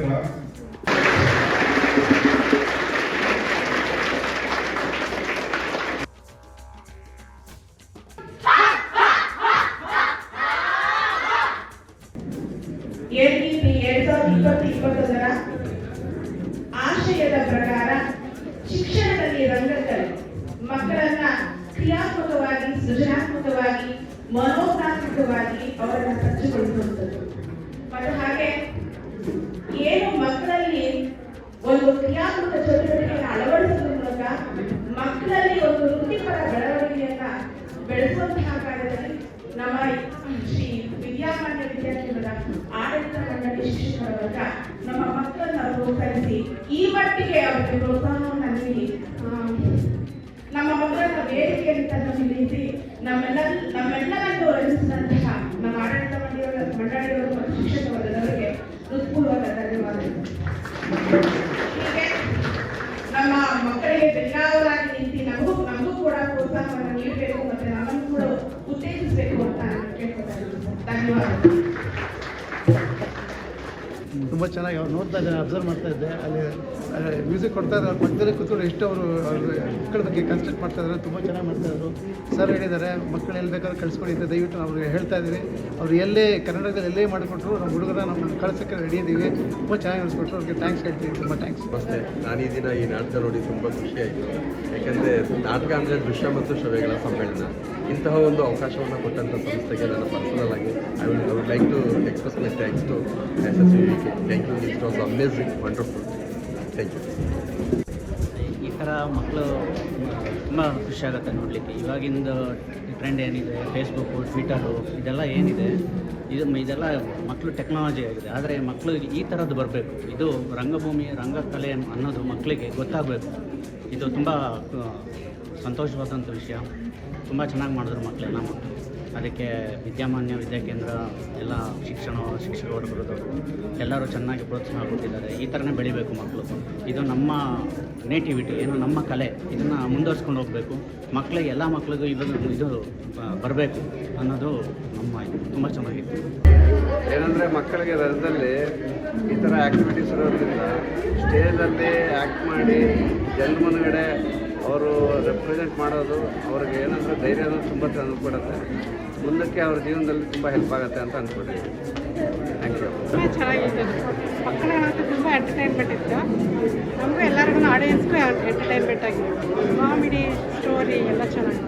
Class. APP 2020-21 ಆಶಯದ ಪ್ರಕಾರ ಶಿಕ್ಷಣದಲ್ಲಿ ರಂಗದಲ್ಲಿ ಮಕ್ಕಳನ್ನ ಕ್ರಿಯಾತ್ಮಕವಾಗಿ, ಸೃಜನಾತ್ಮಕವಾಗಿ, ಮನೋಜ್ಞಾತ್ಮಕವಾಗಿ ಅವರನ್ನು ಸಜ್ಜುಗೊಳಿಸುವಂಥದ್ದು. ಮತ್ತು ಹಾಗೆ ಏನು ಮಕ್ಕಳಲ್ಲಿ ಒಂದು ಕ್ರಿಯಾತ್ಮಕ ಚಟುವಟಿಕೆಯನ್ನು ಅಳವಡಿಸುವ ಮೂಲಕ ಮಕ್ಕಳಲ್ಲಿ ಒಂದು ವೃತ್ತಿಪರ ಬೆಳವಣಿಗೆಯನ್ನ ಬೆಳೆಸುವಂತಹ ಕಾರ್ಯದಲ್ಲಿ ನಮ್ಮ ಶ್ರೀ ವಿದ್ಯಾಮಾನ್ಯ ವಿದ್ಯಾರ್ಥಿಗಳ ಆಡಳಿತ ಮಂಡಳಿ ಶಿಕ್ಷಕರ ವರ್ಗ ನಮ್ಮ ಮಕ್ಕಳನ್ನ ಪ್ರೋತ್ಸಾಹಿಸಿ ಈ ಮಟ್ಟಿಗೆ ಅವರಿಗೆ ಪ್ರೋತ್ಸಾಹವನ್ನು ನೀಡಿ ನಮ್ಮ ಮಕ್ಕಳನ್ನ ವೇದಿಕೆಯಲ್ಲಿ ತಂದು ನಿಲ್ಲಿಸಿ ನಮ್ಮೆಲ್ಲರನ್ನು ರಂಜಿಸಿದಂತಹ ನಮ್ಮ ಆಡಳಿತ ಮಂಡಳಿಯವರು ಮತ್ತು ಶಿಕ್ಷಕ ವರ್ಗದವರಿಗೆ ಹೃತ್ಪೂರ್ವಕ ಧನ್ಯವಾದಗಳು. ಹೀಗೆ ನಮ್ಮ ಮಕ್ಕಳಿಗೆ ಬೆಂಗಾವಲಾಗಿ ನಿಂತು ನಮಗೂ ಕೂಡ ಪ್ರೋತ್ಸಾಹವನ್ನು ನೀಡಬೇಕು ಮತ್ತೆ ನಮ್ಮನ್ನು ಕೂಡ ಉತ್ತೇಜಿಸಬೇಕು ಅಂತ ನಾನು ಕೇಳ್ಕೊಳ್ತೇನೆ. ಧನ್ಯವಾದ. ತುಂಬ ಚೆನ್ನಾಗಿ ಅವ್ರು ನೋಡ್ತಾ ಇದ್ದಾರೆ, ಅಬ್ಸರ್ವ್ ಮಾಡ್ತಾ ಇದ್ದೆ. ಅಲ್ಲಿ ಮ್ಯೂಸಿಕ್ ಕೊಡ್ತಾ ಇದ್ದಾರೆ, ಅವ್ರ ಪಕ್ಕದಲ್ಲಿ ಕೂತ್ಕೊಂಡು ಎಷ್ಟು ಅವರು ಮಕ್ಕಳ ಬಗ್ಗೆ ಕನ್ಸಲ್ಟ್ ಮಾಡ್ತಾ ಇದ್ದಾರೆ, ತುಂಬ ಚೆನ್ನಾಗಿ ಮಾಡ್ತಾಯಿದ್ರು. ಸರ್ ಹೇಳಿದ್ದಾರೆ ಮಕ್ಕಳು ಎಲ್ಲಿ ಬೇಕಾದ್ರೂ ಕಳಿಸ್ಕೊಂಡಿದ್ದೆ, ದಯವಿಟ್ಟು ಅವ್ರಿಗೆ ಹೇಳ್ತಾ ಇದ್ದೀವಿ. ಅವ್ರು ಎಲ್ಲೇ ಕನ್ನಡದಲ್ಲಿ ಎಲ್ಲೇ ಮಾಡಿಕೊಟ್ರು ನಮ್ಮ ಹುಡುಗರ ನಮ್ಮ ಕಳ್ಸೋಕ್ಕೆ ರೆಡಿ ಇದ್ದೀವಿ. ತುಂಬ ಚೆನ್ನಾಗಿ ನಡೆಸ್ಕೊಟ್ರು, ಅವ್ರಿಗೆ ಥ್ಯಾಂಕ್ಸ್ ಹೇಳ್ತೀವಿ. ತುಂಬ ಥ್ಯಾಂಕ್ಸ್. ನಮಸ್ತೆ. ನಾನು ಈ ದಿನ ಈ ನಾಟಕ ನೋಡಿ ತುಂಬ ಖುಷಿಯಾಯಿತು. ಯಾಕೆಂದರೆ ನಾಟಕ ಅಂದರೆ ದೃಶ್ಯ ಮತ್ತು ಶ್ರವ್ಯಗಳ ಸಮ್ಮೇಳನ. ಇಂತಹ ಒಂದು ಅವಕಾಶವನ್ನು ಕೊಟ್ಟಂಥ ಸಂಸ್ಥೆಗೆ ನನ್ನ ಪರ್ಸನಲ್ ಆಗಿ I would like to express my thanks to SSVK. Thank you. It was amazing, wonderful. Thank you. ಈ ಥರ ಮಕ್ಕಳು ತುಂಬ ಖುಷಿಯಾಗುತ್ತೆ ನೋಡಲಿಕ್ಕೆ. ಇವಾಗಿಂದು ಟ್ರೆಂಡ್ ಏನಿದೆ, ಫೇಸ್ಬುಕ್ಕು, ಟ್ವಿಟರು, ಇದೆಲ್ಲ ಏನಿದೆ, ಇದೆಲ್ಲ ಮಕ್ಕಳು ಟೆಕ್ನಾಲಜಿ ಆಗಿದೆ. ಆದರೆ ಮಕ್ಕಳು ಈ ಥರದ್ದು ಬರಬೇಕು. ಇದು ರಂಗಭೂಮಿ, ರಂಗಕಲೆ ಅನ್ನೋದು ಮಕ್ಕಳಿಗೆ ಗೊತ್ತಾಗಬೇಕು. ಇದು ತುಂಬ ಸಂತೋಷವಾದಂಥ ವಿಷಯ. ತುಂಬ ಚೆನ್ನಾಗಿ ಮಾಡಿದ್ರು ಮಕ್ಕಳೆಲ್ಲ ಮಕ್ಕಳು. ಅದಕ್ಕೆ ವಿದ್ಯಾಮಾನ್ಯ ವಿದ್ಯಾಕೇಂದ್ರ ಎಲ್ಲ ಶಿಕ್ಷಕ ವರ್ಗದವರು ಎಲ್ಲರೂ ಚೆನ್ನಾಗಿ ಪ್ರೋತ್ಸಾಹ ಕೊಟ್ಟಿದ್ದಾರೆ. ಈ ಥರನೇ ಬೆಳಿಬೇಕು ಮಕ್ಕಳು. ಇದು ನಮ್ಮ ನೇಟಿವಿಟಿ, ಏನು ನಮ್ಮ ಕಲೆ, ಇದನ್ನು ಮುಂದುವರ್ಸ್ಕೊಂಡು ಹೋಗಬೇಕು. ಮಕ್ಕಳಿಗೆ ಎಲ್ಲ ಮಕ್ಕಳಿಗೂ ಇದು ಬರಬೇಕು ಅನ್ನೋದು ನಮ್ಮ ಇದು. ತುಂಬ ಚೆನ್ನಾಗಿತ್ತು. ಏನಂದರೆ ಮಕ್ಕಳಿಗೆ ರಜದಲ್ಲಿ ಈ ಥರ ಆ್ಯಕ್ಟಿವಿಟೀಸ್ ಇರೋದ್ರಿಂದ ಸ್ಟೇಜಲ್ಲಿ ಆ್ಯಕ್ಟ್ ಮಾಡಿ ಜನರ ಮುಂದುಗಡೆ ಅವರು ರೆಪ್ರೆಸೆಂಟ್ ಮಾಡೋದು ಅವ್ರಿಗೆ ಏನಂದರೆ ಧೈರ್ಯ ಅನ್ನೋದು ತುಂಬ ತಂದುಕೊಡುತ್ತೆ. ಮುಂದಕ್ಕೆ ಅವ್ರ ಜೀವನದಲ್ಲಿ ತುಂಬ ಹೆಲ್ಪ್ ಆಗುತ್ತೆ ಅಂತ ಅಂದ್ಕೊಂಡಿದ್ದೀನಿ. Thank you. ತುಂಬ ಚೆನ್ನಾಗಿತ್ತು. ಮಕ್ಕಳಿಗಂತೂ ತುಂಬ ಎಂಟರ್ಟೈನ್ಮೆಂಟ್ ಇತ್ತು. ನಮಗೂ ಎಲ್ಲರಿಗೂ ಆಡಿಯನ್ಸ್ಗೂ ಎಂಟರ್ಟೈನ್ಮೆಂಟ್ ಆಗಿದೆ. ಕಾಮಿಡಿ, ಸ್ಟೋರಿ ಎಲ್ಲ ಚೆನ್ನಾಗಿದೆ.